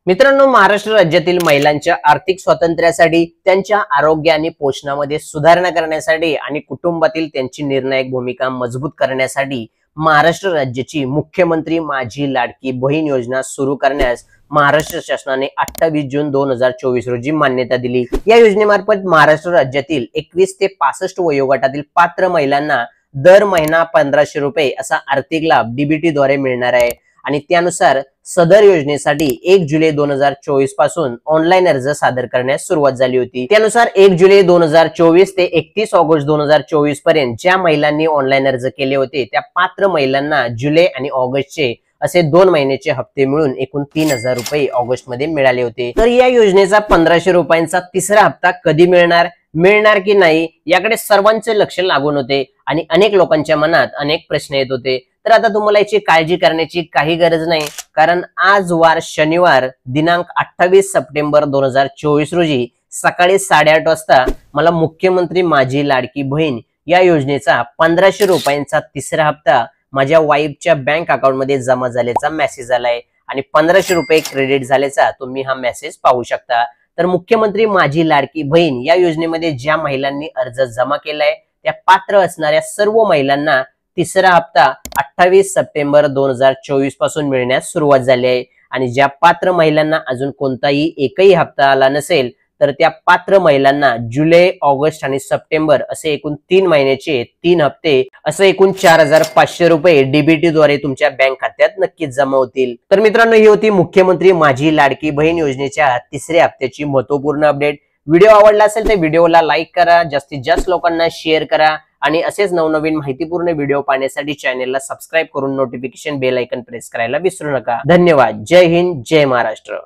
मित्रांनो, महाराष्ट्र राज्यातील महिलांच्या आर्थिक स्वातंत्र्यासाठी, त्यांच्या आरोग्य आणि पोषणामध्ये सुधारणा करण्यासाठी आणि कुटुंबातील त्यांची निर्णायक भूमिका मजबूत करण्यासाठी महाराष्ट्र राज्याची मुख्यमंत्री माझी लाडकी बहीण योजना सुरू करण्यास महाराष्ट्र शासनाने 28 जून 2024 रोजी मान्यता दिली। या योजनेमार्फत महाराष्ट्र राज्यातील 21 ते 65 वयोगटातील पात्र महिलांना दर महिना 1500 रुपये असा आर्थिक लाभ डीबीटी द्वारे मिळणार आहे आणि त्यानुसार सदर योजनेसाठी 1 जुलै 2024 पासून ऑनलाईन अर्ज सादर करण्यास सुरुवात झाली होती। त्यानुसार 1 जुलै 2024 ते 31 ऑगस्ट 2024 पर्यंत ज्या महिलांनी ऑनलाईन अर्ज केले होते त्या पात्र महिलांना जुलै आणि ऑगस्टचे असे 2 महिन्याचे हप्ते मिळून एकूण 3000 रुपये ऑगस्ट मध्ये मिळाले होते। तर या योजनेचा 1500 रुपयांचा तिसरा हप्ता कधी मिळणार की नाही याकडे सर्वांचे लक्ष लागून होते आणि अनेक लोकांच्या मनात अनेक प्रश्न येत होते। तर आता तुम्हाला याची काळजी करण्याची काही गरज नाही, कारण आज वार शनिवार दिनांक 28 सप्टेंबर 2024 रोजी सकाळी 8:30 वाजता मला मुख्यमंत्री माझी लाडकी बहीण या योजनेचा 1500 रुपयांचा तिसरा हप्ता माझ्या वाईफच्या बँक अकाउंट मध्ये जमा झाल्याचा मेसेज आलाय आणि 1500 रुपये क्रेडिट झाल्याचा तुम्ही हा मेसेज पाहू शकता। तर मुख्यमंत्री माझी लाडकी बहीण या योजनेमध्ये ज्या महिलांनी अर्ज जमा केलाय त्या पात्र असणाऱ्या सर्व महिलांना तिसरा हप्ता 28 सप्टेंबर 2024 पासून मिळण्यास सुरुवात झाली आहे आणि ज्या पात्र महिलांना अजून कोणताही एकही हप्ता आला नसेल तर त्या पात्र महिलांना जुलै, ऑगस्ट आणि सप्टेंबर असे एकूण 3 महिन्याचे 3 हप्ते असे एकूण 4500 रुपये डीबीटी द्वारे तुमच्या बँक खात्यात नक्कीच जमा होतील। तर मित्रांनो, ही होती मुख्यमंत्री माझी लाडकी बहीण योजनेच्या तिसऱ्या हप्त्याची महत्त्वपूर्ण अपडेट। व्हिडिओ आवडला असेल तर व्हिडिओला लाईक करा, जास्तीत जास्त लोकांना शेअर करा आणि असेच नवनवीन माहितीपूर्ण व्हिडिओ पाहण्यासाठी चॅनेलला सबस्क्राइब करून नोटिफिकेशन बेल आयकॉन प्रेस करायला विसरू नका। धन्यवाद। जय हिंद, जय महाराष्ट्र।